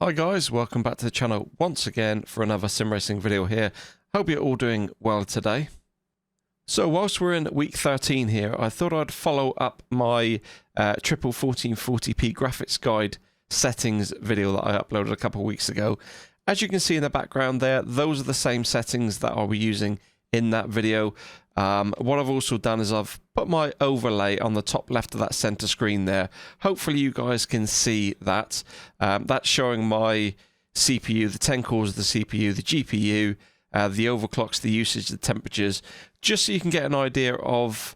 Hi guys, welcome back to the channel once again for another sim racing video here. Hope you're all doing well today. So whilst we're in week 13 here, I thought I'd follow up my triple 1440p graphics guide settings video that I uploaded a couple of weeks ago. As you can see in the background there, those are the same settings that I'll be using in that video. What I've also done is I've put my overlay on the top left of that center screen there. Hopefully you guys can see that. That's showing my CPU, the 10 cores of the CPU, the GPU, the overclocks, the usage, the temperatures, just so you can get an idea of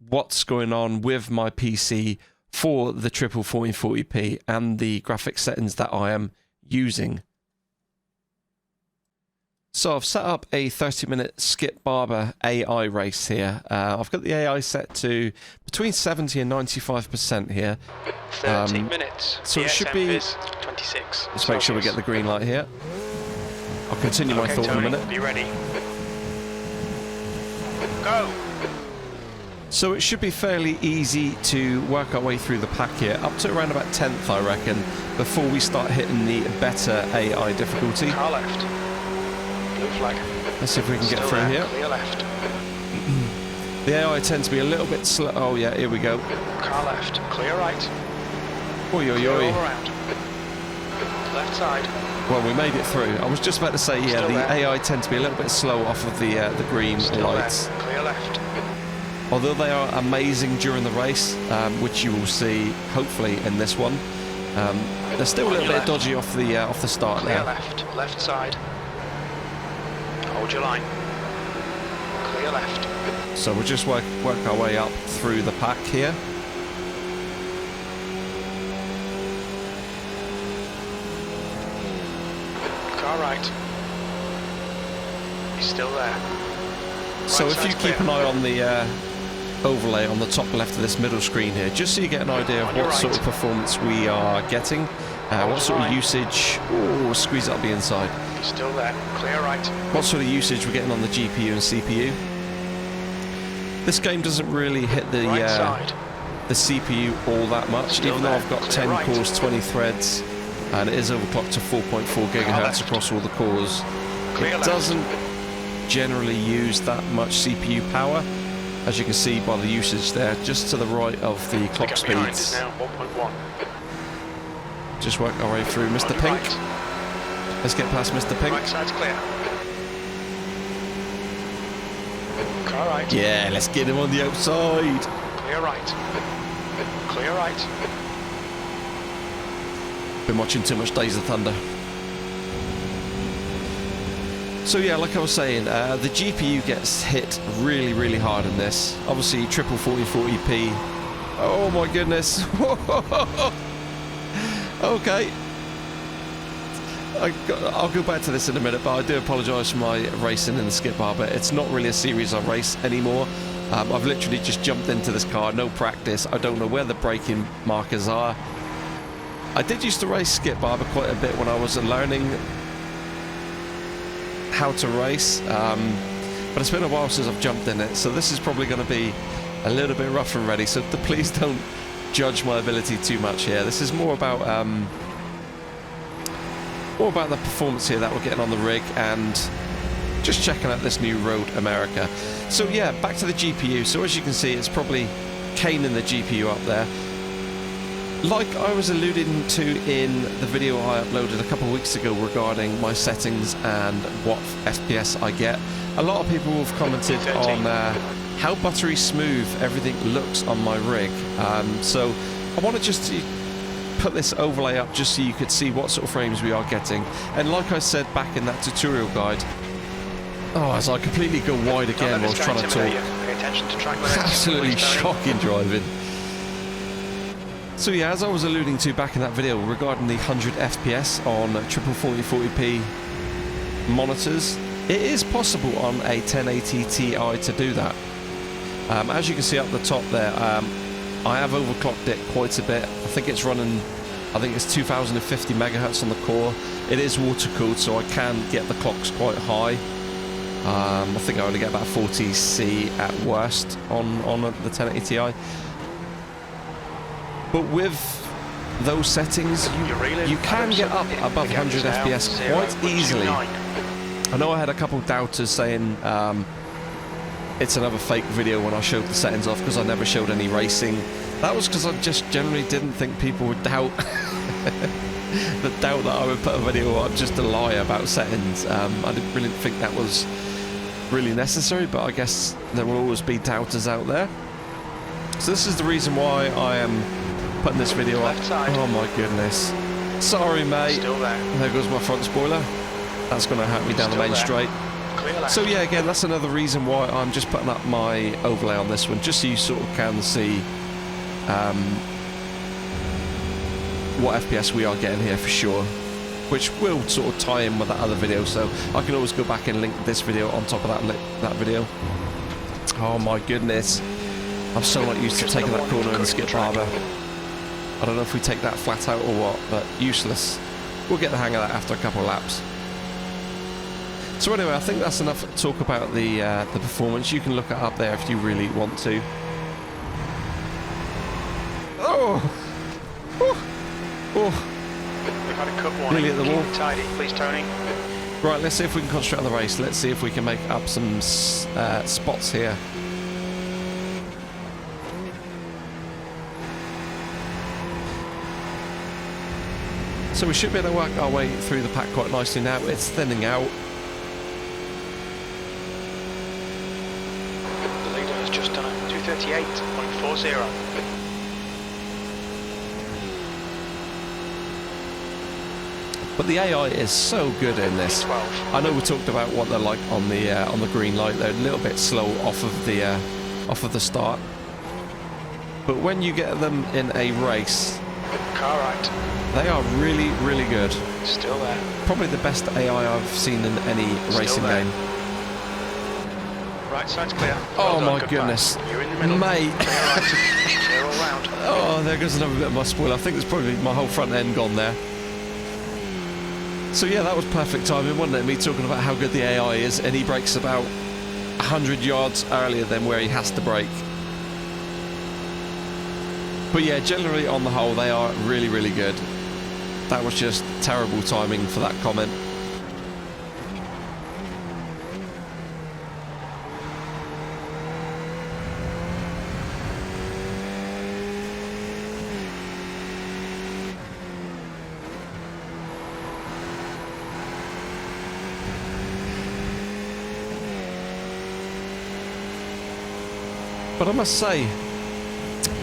what's going on with my PC for the triple 1440p and the graphics settings that I am using. So I've set up a 30-minute Skip Barber AI race here. I've got the AI set to between 70 and 95% here. 30 minutes. So it should be 26. Let's make sure we get the green light here. I'll continue my thought in a minute. Be ready. Go. So it should be fairly easy to work our way through the pack here, up to around about 10th, I reckon, before we start hitting the better AI difficulty. Car left. Blue flag. Let's see if we can get Still through there. here. Clear left. The AI tends to be a little bit slow. Oh yeah, here we go. Car left. Clear right. Oi, oi, Clear all oi. around. Left side. Well, we made it through. I was just about to say, yeah, Still the there. AI tend to be a little bit slow off of the green Still lights. there. Clear left. Although they are amazing during the race, which you will see hopefully in this one, they're still a little bit dodgy off the start Clear now. left. Left side. Hold your line. Clear left. So we'll just work our way up through the pack here. Car right. He's still there. So Right if you side's keep clear. an eye on the overlay on the top left of this middle screen here, just so you get an idea of On your what sort of right. performance we are getting, what sort of right. usage. Oh, squeeze up the inside. He's still there. Clear right. What sort of usage we're getting on the GPU and CPU. This game doesn't really hit the Right side. the CPU all that much, Still even though there. I've got Clear 10 right. cores, 20 threads, and it is overclocked to 4.4 gigahertz left. across all the cores. Clear It left. doesn't generally use that much CPU power, as you can see by the usage there, just to the right of the clock Gap behind is speeds. now 1.1. Just work our way through Mr. On your Pink. right. Let's get past Mr. Pink. Right side's clear. Car right. Yeah, let's get him on the outside. Clear right. Clear right. Been watching too much Days of Thunder. So yeah, like I was saying, the GPU gets hit really, really hard in this. Obviously, triple 1440p. Oh my goodness. Okay. I'll go back to this in a minute, but I do apologise for my racing in the Skip Barber. It's not really a series I race anymore. I've literally just jumped into this car, no practice. I don't know where the braking markers are. I did used to race Skip Barber quite a bit when I was learning how to race, but it's been a while since I've jumped in it, so this is probably going to be a little bit rough and ready, so please don't judge my ability too much here. This is more about the performance here that we're getting on the rig and just checking out this new Road America. So yeah, back to the GPU. So as you can see, it's probably caning the GPU up there. Like I was alluding to in the video I uploaded a couple of weeks ago regarding my settings and what FPS I get, a lot of people have commented on how buttery smooth everything looks on my rig. So I wanted just to put this overlay up just so you could see what sort of frames we are getting. And like I said back in that tutorial guide, as I completely go wide again while I was trying to talk. Pay attention to track direction. Absolutely shocking driving. So yeah, as I was alluding to back in that video regarding the 100 FPS on triple 40p monitors, it is possible on a 1080 Ti to do that. As you can see up the top there, I have overclocked it quite a bit. I think it's running, I think it's 2050 megahertz on the core. It is water cooled, so I can get the clocks quite high. I think I only get about 40C at worst on the 1080 Ti. But with those settings, you can get up above 100 FPS quite easily. I know I had a couple doubters saying it's another fake video when I showed the settings off because I never showed any racing. That was because I just generally didn't think people would doubt that I would put a video on just to lie about settings. I didn't really think that was really necessary, but I guess there will always be doubters out there. So this is the reason why I am putting this video up. Oh my goodness. Sorry mate. Still there. There goes my front spoiler. That's going to hurt me down the main straight. So yeah, again, that's another reason why I'm just putting up my overlay on this one, just so you sort of can see what FPS we are getting here for sure, which will sort of tie in with that other video, so I can always go back and link this video on top of that video. Oh my goodness. I'm so not used to taking that corner and skip Barber. I don't know if we take that flat out or what, but useless. We'll get the hang of that after a couple of laps. So anyway, I think that's enough to talk about the performance. You can look it up there if you really want to. Oh! Oh! Oh! We've had a cut warning. Nearly at the wall. Keep it tidy, please, Tony. Right, let's see if we can concentrate on the race. Let's see if we can make up some spots here. So we should be able to work our way through the pack quite nicely now. It's thinning out. The leader has just done a 238.40. But the AI is so good in this. I know we talked about what they're like on the green light. They're a little bit slow off of the start. But when you get them in a race, Car right. they are really, really good. Still there. Probably the best AI I've seen in any racing game. Right side's clear. Oh Well done, my good goodness. pass. You're in the middle. Mate. Clear right. Clear all round. Oh, there goes another bit of my spoiler. I think there's probably my whole front end gone there. So yeah, that was perfect timing, wasn't it? Me talking about how good the AI is, and he brakes about 100 yards earlier than where he has to brake. But yeah, generally on the whole, they are really, really good. That was just terrible timing for that comment. But I must say,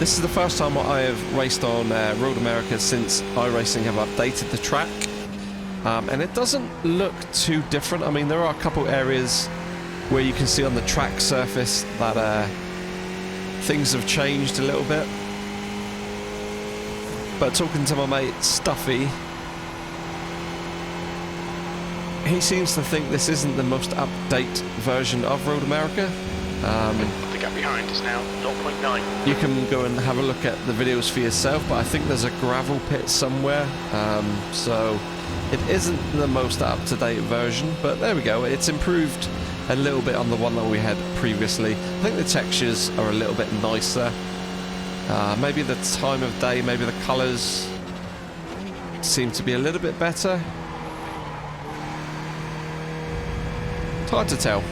this is the first time I have raced on Road America since iRacing have updated the track. And it doesn't look too different. I mean, there are a couple areas where you can see on the track surface that things have changed a little bit. But talking to my mate Stuffy, he seems to think this isn't the most up-to-date version of Road America. The gap behind is now 0.9. You can go and have a look at the videos for yourself, but I think there's a gravel pit somewhere, so it isn't the most up-to-date version, but there we go. It's improved a little bit on the one that we had previously. I think the textures are a little bit nicer. Maybe the time of day, maybe the colours seem to be a little bit better. It's hard to tell.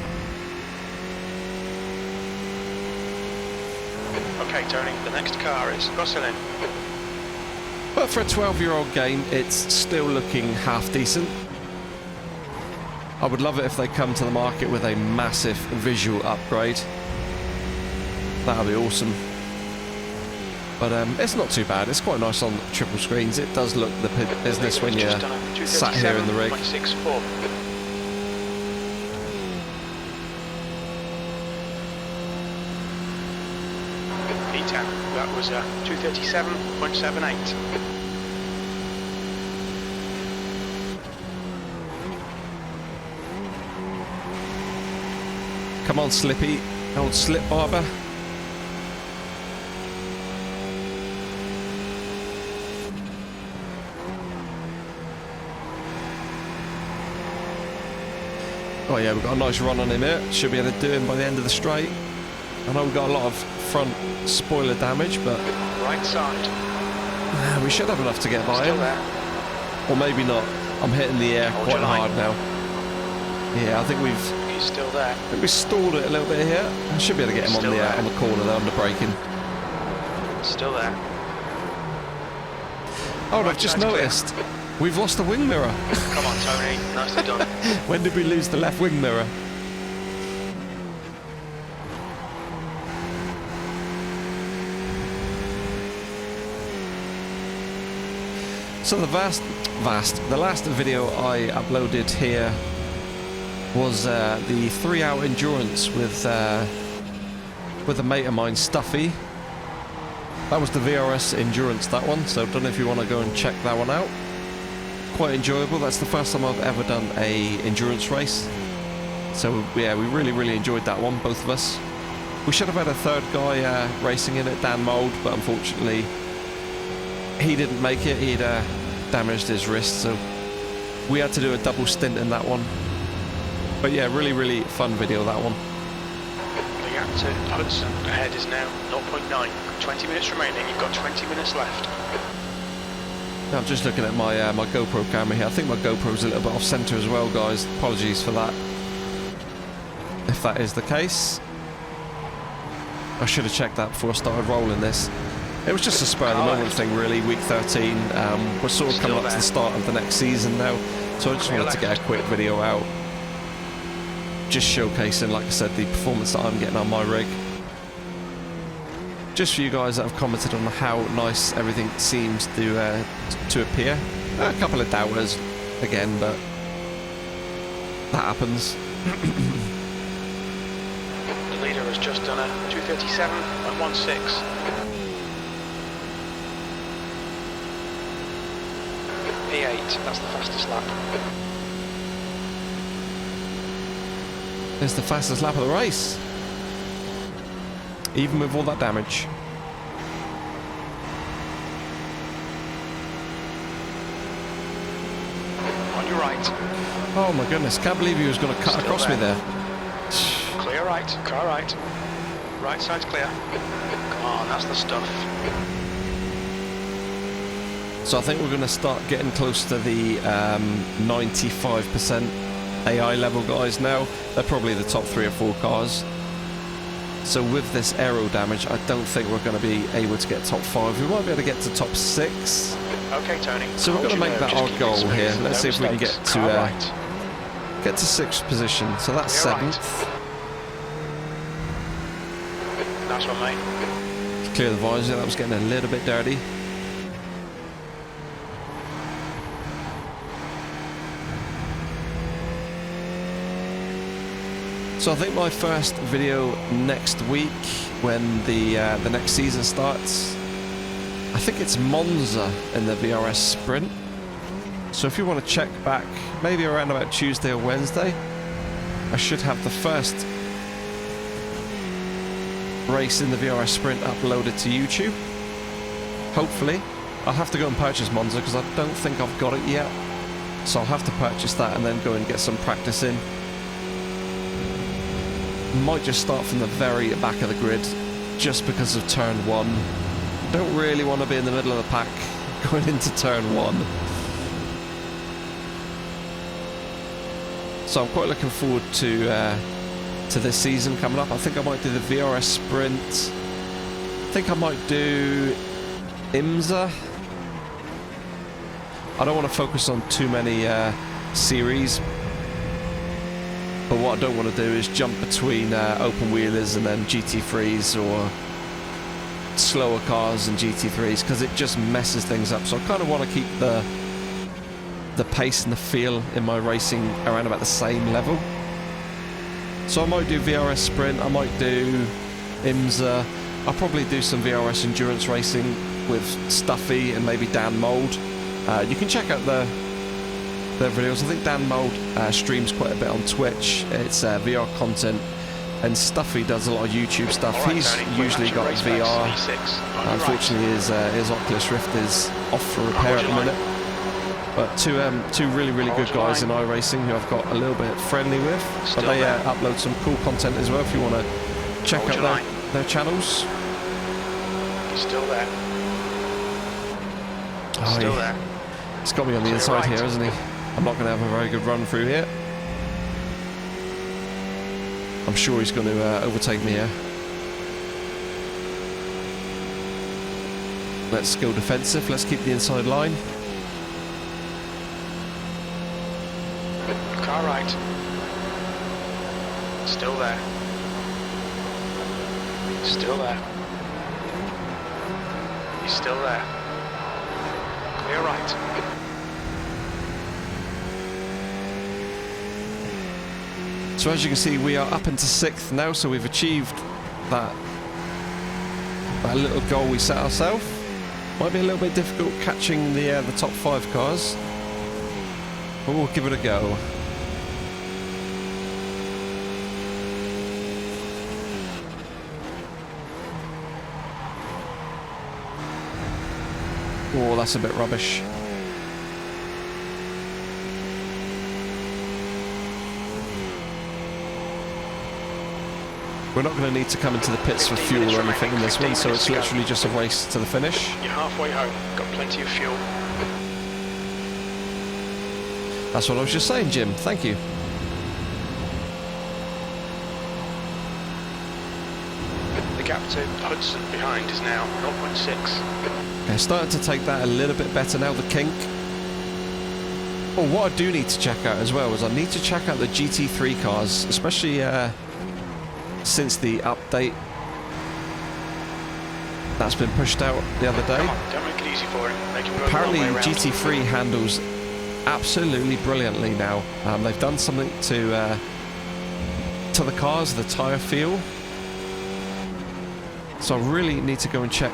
Okay, Tony, the next car is Rosslyn. But for a 12-year-old game, it's still looking half decent. I would love it if they come to the market with a massive visual upgrade. That would be awesome. But it's not too bad. It's quite nice on triple screens. It does look the business when you're sat here in the rig. That was 237.78. Come on, Slippy. Old Slip Barber. Oh yeah, we've got a nice run on him here. Should be able to do him by the end of the straight. I know we've got a lot of front spoiler damage, but right side. We should have enough to get by Still him. there. Or maybe not. I'm hitting the air Hold quite your line. hard now. Yeah, I think He's still there. we stalled it a little bit here. I should be able to get him Still there. on the corner there, under braking. Still there. Oh, and Right I've just side's clear. noticed. We've lost the wing mirror. Come on, Tony. Nicely done. When did we lose the left wing mirror? So the the last video I uploaded here was the 3-hour endurance with a mate of mine, Stuffy. That was the VRS endurance, that one. So I don't know if you want to go and check that one out. Quite enjoyable. That's the first time I've ever done a endurance race. So yeah, we really enjoyed that one, both of us. We should have had a third guy racing in it, Dan Mould, but unfortunately he didn't make it. He'd damaged his wrist, so we had to do a double stint in that one. But yeah, really fun video, that one. The gap to Hudson ahead is now 0.9. 20 minutes remaining. You've got 20 minutes left. I'm just looking at my my GoPro camera here. I think my GoPro's a little bit off center as well, guys. Apologies for that, if that is the case. I should have checked that before I started rolling this. It was just a spur of the moment thing, really. Week 13. We're sort of coming up to the start of the next season now, so I just wanted to get a quick video out, just showcasing, like I said, the performance that I'm getting on my rig. Just for you guys that have commented on how nice everything seems to appear. A couple of doubters again, but that happens. The leader has just done a 2:37.16. P8, that's the fastest lap. It's the fastest lap of the race, even with all that damage. On your right. Oh my goodness, can't believe he was going to cut Still across me there. Clear right, car right. Right side's clear. Come on, that's the stuff. So I think we're going to start getting close to the 95% AI level guys now. They're probably the top 3 or 4 cars. So with this aero damage, I don't think we're going to be able to get top 5. We might be able to get to top 6. Okay, Tony. So we're going to make that our goal here. Let's see if we can get to 6th position. So that's 7th. Nice one, mate. Clear the visor. That was getting a little bit dirty. So I think my first video next week, when the next season starts, I think it's Monza in the VRS Sprint. So if you want to check back, maybe around about Tuesday or Wednesday, I should have the first race in the VRS Sprint uploaded to YouTube. Hopefully. I'll have to go and purchase Monza because I don't think I've got it yet. So I'll have to purchase that and then go and get some practice in. Might just start from the very back of the grid just because of turn 1. Don't really want to be in the middle of the pack going into turn 1. So I'm quite looking forward to this season coming up. I think I might do the VRS Sprint. I think I might do IMSA. I don't want to focus on too many series. But what I don't want to do is jump between open wheelers and then GT3s or slower cars and GT3s, because it just messes things up. So I kind of want to keep the pace and the feel in my racing around about the same level. So I might do VRS Sprint, I might do IMSA, I'll probably do some VRS endurance racing with Stuffy and maybe Dan Mould. You can check out the videos. I think Dan Mould streams quite a bit on Twitch. It's VR content, and Stuffy does a lot of YouTube stuff. Right, He's Tony, usually got VR. Unfortunately, his Oculus Rift is off for repair at the minute. But two really good guys in iRacing who I've got a little bit friendly with. But they upload some cool content as well if you want to check out their channels. Still there. Still there. He's got me on the inside here, hasn't he? I'm not going to have a very good run through here. I'm sure he's going to overtake me here. Let's go defensive. Let's keep the inside line. Car right. Still there. Still there. He's still there. Clear right. So as you can see, we are up into 6th now, so we've achieved that little goal we set ourselves. Might be a little bit difficult catching the top 5 cars, but we'll give it a go. Oh, that's a bit rubbish. We're not going to need to come into the pits for fuel or anything in this one, so it's literally just a race to the finish. You're halfway home, got plenty of fuel. That's what I was just saying, Jim. Thank you. The gap to Hudson behind is now 0.6. Okay, starting to take that a little bit better now, the kink. Oh, what I do need to check out as well is I need to check out the GT3 cars, especially since the update that's been pushed out the other day. Come on, don't make it easy for him. Make him go Apparently the long way round. GT3 handles absolutely brilliantly now. They've done something to the cars, the tyre feel. So I really need to go and check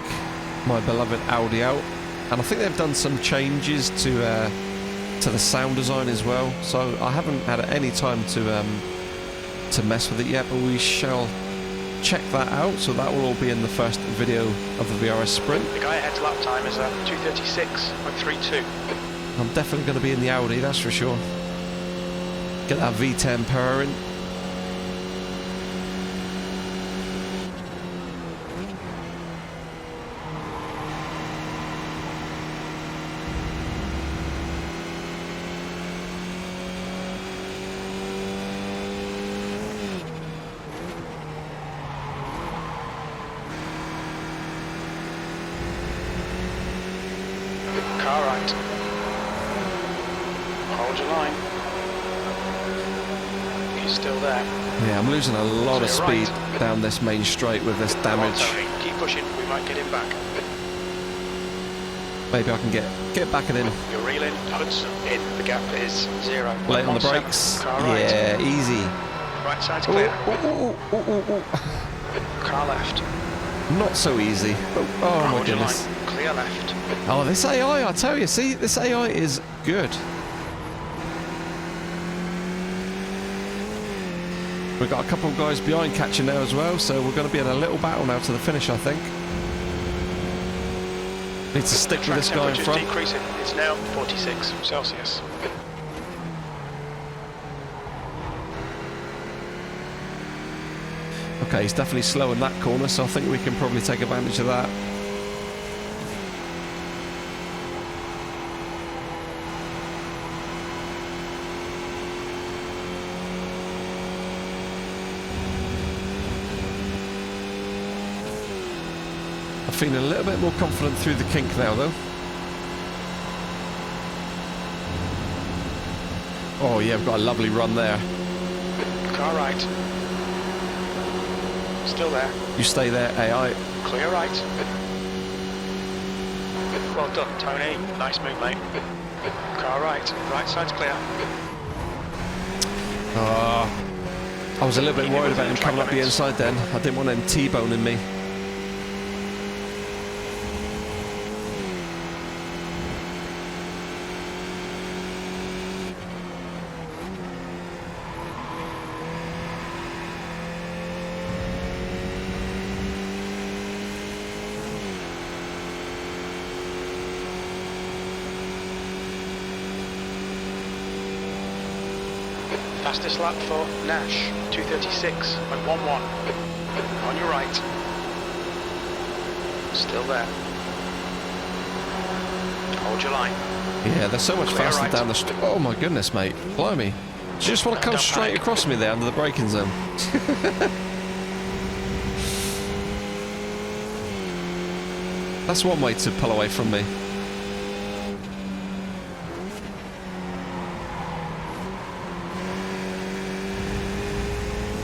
my beloved Audi out, and I think they've done some changes to the sound design as well. So I haven't had any time to mess with it yet, but we shall check that out. So that will all be in the first video of the VRS Sprint. The guy ahead's lap time is 2:36.32. I'm definitely going to be in the Audi, that's for sure. Get that V10 purring. Car right. Hold your line. He's still there. Yeah, I'm losing a lot of speed down this main straight with this damage. Come on, Tony. Keep pushing, we might get him back. Maybe I can get back and in. You're reeling, Hudson in, the gap is 0. Late on the brakes. Car right. Yeah, easy. Right side's clear. Ooh. Car left. Not so easy. Oh my Hold your goodness. line. Clear left. Oh, this AI, I tell you, see, this AI is good. We've got a couple of guys behind catching now as well, so we're going to be in a little battle now to the finish, I think. Need to stick with this guy in front. Decreasing. It's now 46 Celsius. Okay, he's definitely slow in that corner, so I think we can probably take advantage of that. I'm feeling a little bit more confident through the kink now, though. Oh yeah, we've got a lovely run there. Car right. Still there. You stay there, AI. Clear right. Well done, Tony. Nice move, mate. Car right. Right side's clear. I was a little bit worried about him coming up the inside then. I didn't want him T-boning me. Fastest lap for Nash, 2:36.11. On your right. Still there. Hold your line. Yeah, they're so much Clear faster right. down the street. Oh my goodness, mate. Blimey. Do you just want to come Don't straight panic. across me there under the braking zone? That's one way to pull away from me.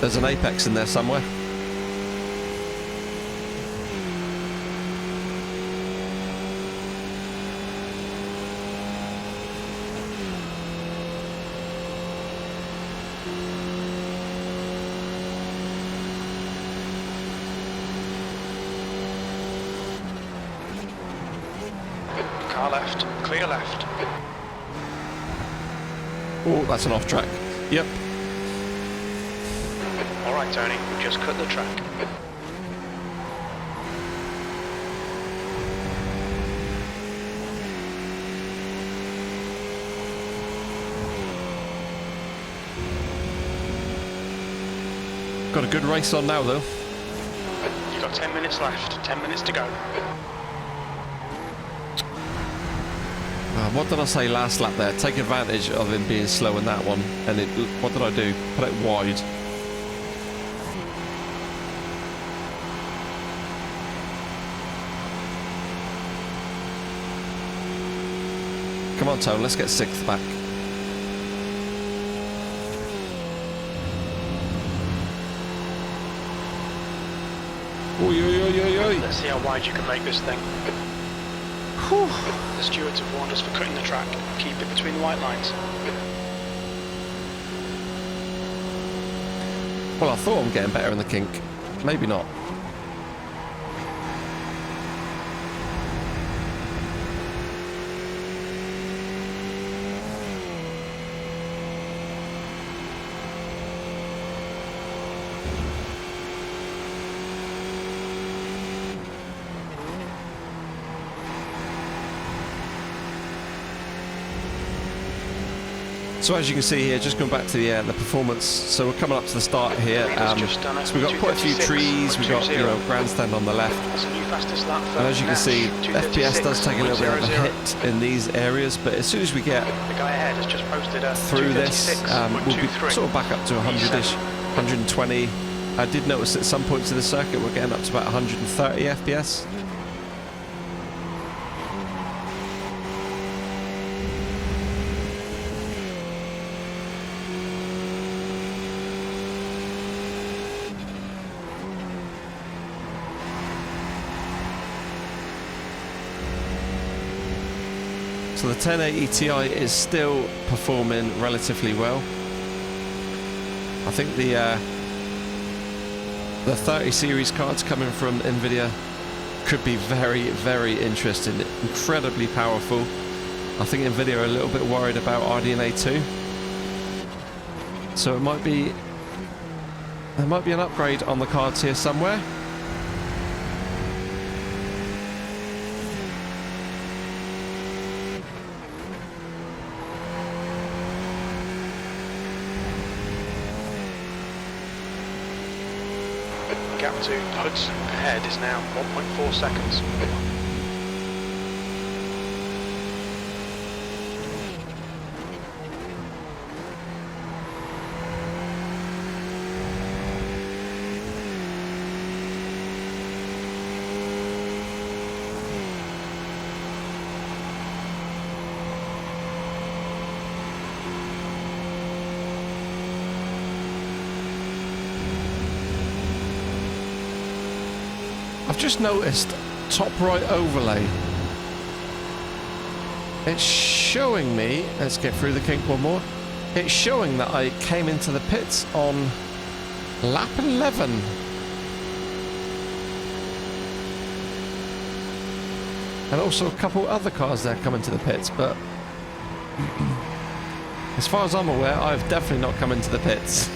There's an apex in there somewhere. Car left. Clear left. Oh, that's an off track. Yep. Alright, Tony. We just cut the track. Got a good race on now, though. You've got 10 minutes left. 10 minutes to go. What did I say last lap there? Take advantage of him being slow in that one. And what did I do? Put it wide. Come on, Tone, let's get 6th back. Oi, oi, oi, oi, oi. Let's see how wide you can make this thing. Whew. The stewards have warned us for cutting the track. Keep it between the white lines. Well, I thought I'm getting better in the kink. Maybe not. So as you can see here, just going back to the performance, so we're coming up to the start here. So we've got quite a few trees, we've got grandstand on the left, That's a new fastest lap for and as you can see, FPS does take a little bit of a 2:36.00. hit in these areas, but as soon as we get The guy ahead has just posted a through this, we'll be 2:36.23. sort of back up to 100-ish, 120. I did notice at some points of the circuit we're getting up to about 130 FPS. So the 1080 Ti is still performing relatively well. I think the 30 series cards coming from Nvidia could be very, very interesting. Incredibly powerful. I think Nvidia are a little bit worried about RDNA 2. So there might be an upgrade on the cards here somewhere. Gap to Hudson ahead is now 1.4 seconds. I've just noticed top right overlay. It's showing me, let's get through the kink one more. It's showing that I came into the pits on lap 11. And also a couple other cars there coming to the pits, but as far as I'm aware, I've definitely not come into the pits.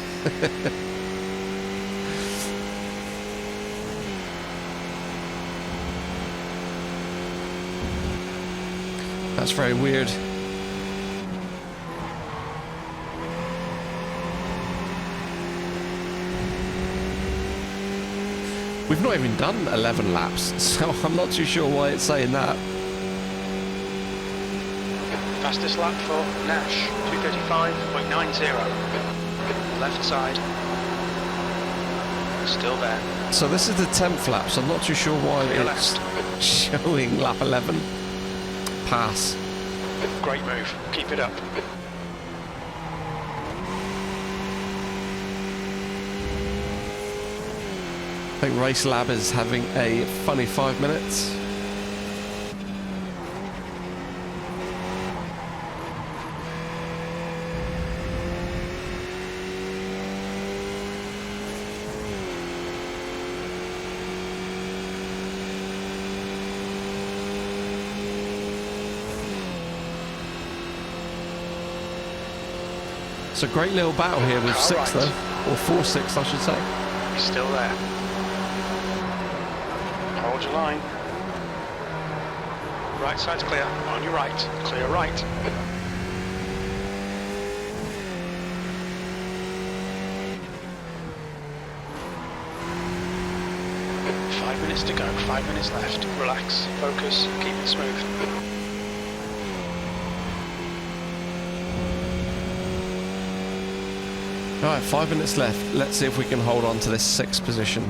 That's very weird. We've not even done 11 laps, so I'm not too sure why it's saying that. Fastest lap for Nash, 2:35.90. Left side. Still there. So this is the 10th lap, so I'm not too sure why Clear it's left. showing lap 11. Pass. Great move. Keep it up. I think Race Lab is having a funny 5 minutes. It's a great little battle here with Car 6 right. though, or 4-6 I should say. He's still there. Hold your line. Right side's clear. On your right. Clear right. Five minutes to go. 5 minutes left. Relax. Focus. Keep it smooth. Alright, 5 minutes left. Let's see if we can hold on to this 6th position.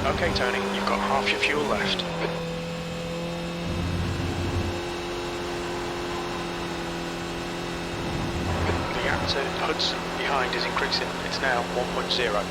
Okay, Tony, you've got half your fuel left. The gap to Hudson behind is increasing. It's now 1.0.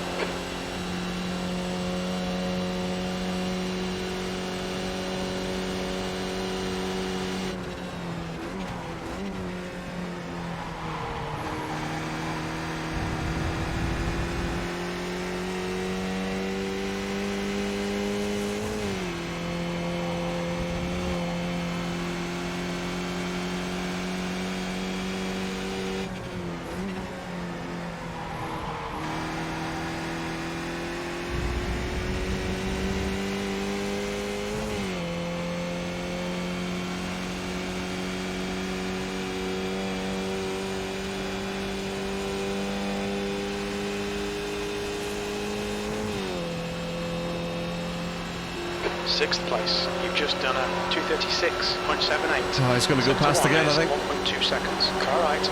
Sixth place. You've just done a 2:36.78. Oh, he's going to go past again, I think. 1.2 seconds. Car right.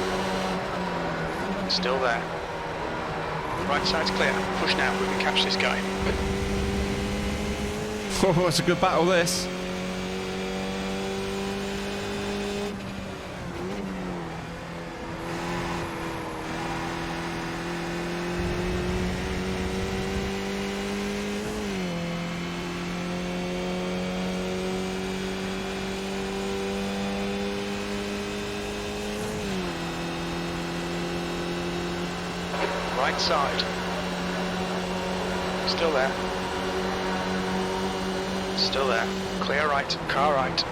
Still there. Right side's clear. Push now. We can catch this guy. Oh, it's a good battle this. Right side. Still there. Still there. Clear right. Car right.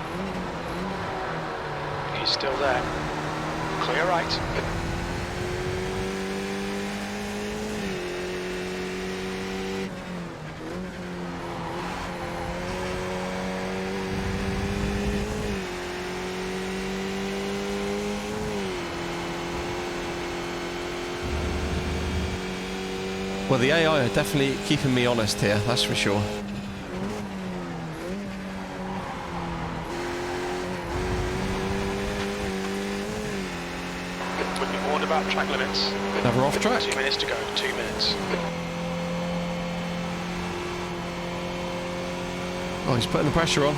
He's still there. Clear right. Well, the AI are definitely keeping me honest here, that's for sure. We've been warned about track limits. Never off track. 2 minutes to go. 2 minutes. Oh, he's putting the pressure on.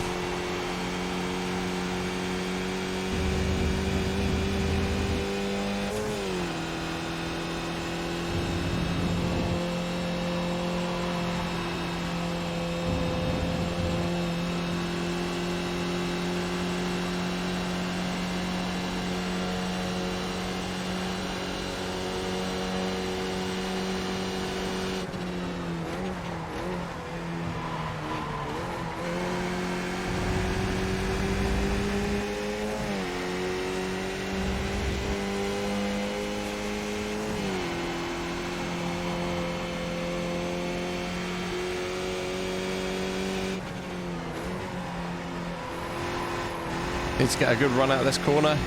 Need to get a good run out of this corner.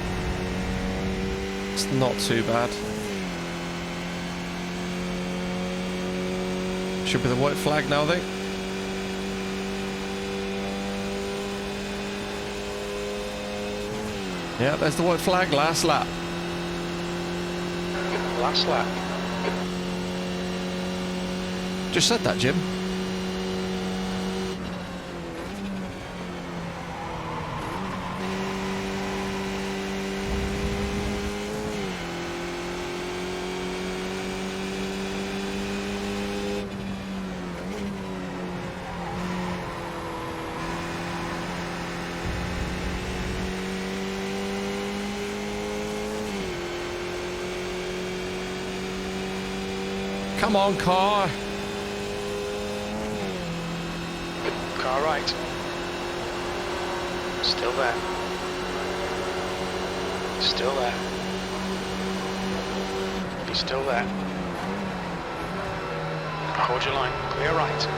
It's not too bad. Should be the white flag now, I think. Yeah, there's the white flag. Last lap. Last lap. Just said that, Jim. Come on, car. Car right. Still there. Still there. He's still there. Hold your line. Clear right.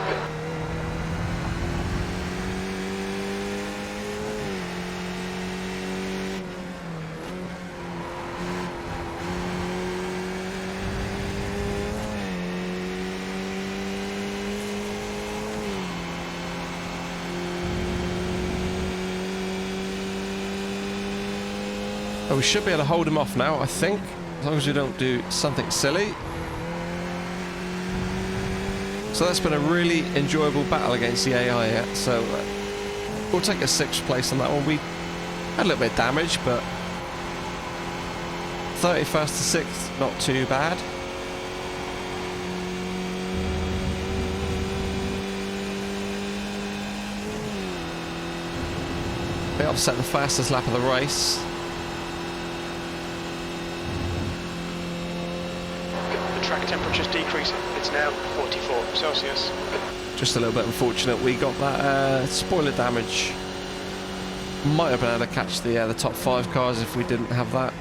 Oh, we should be able to hold him off now, I think, as long as we don't do something silly. So that's been a really enjoyable battle against the AI here. So we'll take a 6th place on that one. We had a little bit of damage, but 31st to 6th, not too bad. Bit upset the fastest lap of the race. Track temperature's decreasing. It's now 44 Celsius. Just a little bit unfortunate. We got that spoiler damage. Might have been able to catch the top 5 cars if we didn't have that.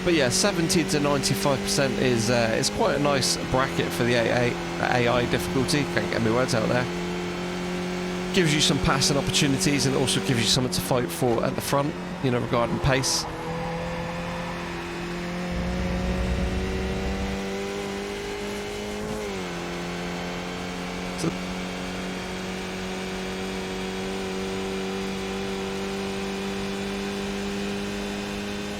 But yeah, 70 to 95% is quite a nice bracket for the AI difficulty. Can't get my words out there. Gives you some passing opportunities and also gives you something to fight for at the front, you know, regarding pace.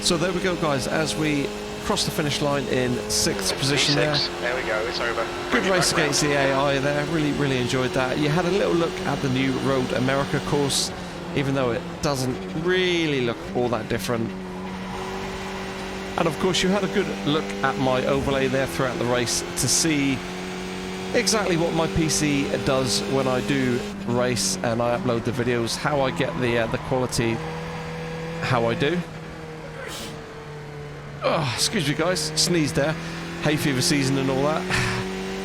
So there we go, guys, as we cross the finish line in 6th position there. There we go, it's over. Good race against the AI there, really enjoyed that. You had a little look at the new Road America course, even though it doesn't really look all that different. And of course you had a good look at my overlay there throughout the race to see exactly what my PC does when I do race and I upload the videos, how I get the quality, how I do. Oh, excuse me guys, sneezed there. Hay fever season and all that.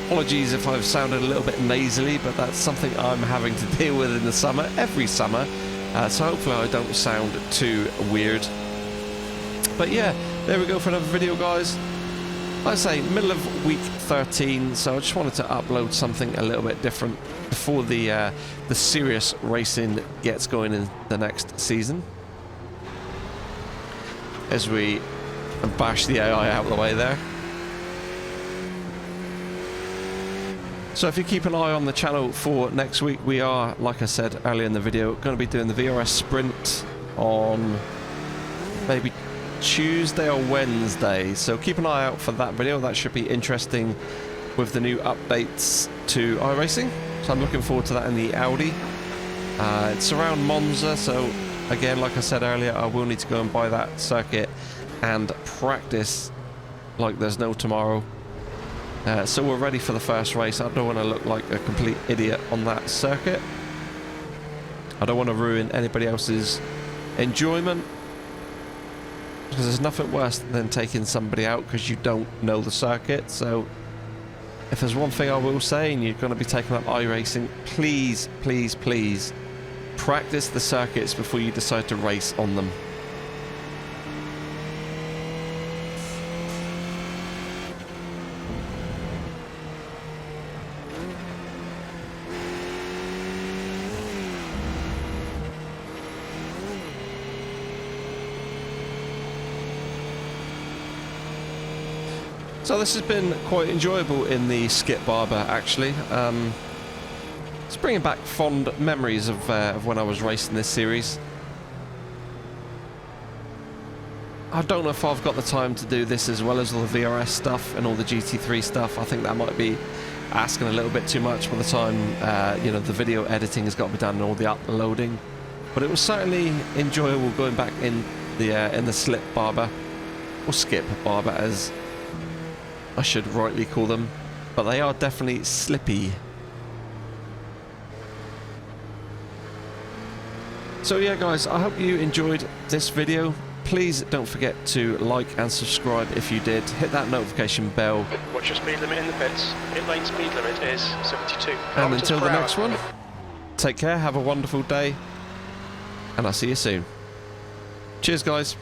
Apologies if I've sounded a little bit nasally, but that's something I'm having to deal with in the summer, every summer. So hopefully I don't sound too weird. But yeah, there we go for another video, guys. Like I say, middle of week 13, so I just wanted to upload something a little bit different before the serious racing gets going in the next season. As we bash the AI out of the way there. So if you keep an eye on the channel for next week, we are, like I said earlier in the video, going to be doing the VRS Sprint on maybe Tuesday or Wednesday. So keep an eye out for that video. That should be interesting with the new updates to iRacing. So I'm looking forward to that in the Audi. It's around Monza, so again, like I said earlier, I will need to go and buy that circuit and practice like there's no tomorrow. So we're ready for the first race. I don't want to look like a complete idiot on that circuit. I don't want to ruin anybody else's enjoyment, because there's nothing worse than taking somebody out because you don't know the circuit. So if there's one thing I will say, and you're going to be taking up iRacing, please practice the circuits before you decide to race on them. So this has been quite enjoyable in the Skip Barber, actually. It's bringing back fond memories of when I was racing this series. I don't know if I've got the time to do this as well as all the VRS stuff and all the GT3 stuff. I think that might be asking a little bit too much by the time you know, the video editing has got to be done and all the uploading. But it was certainly enjoyable going back in the Slip Barber, or Skip Barber as I should rightly call them, but they are definitely slippy. So yeah guys, I hope you enjoyed this video. Please don't forget to like and subscribe if you did. Hit that notification bell. What's your speed limit in the pits? Pit lane speed limit is 72. And until the next one, take care, have a wonderful day, and I'll see you soon. Cheers guys.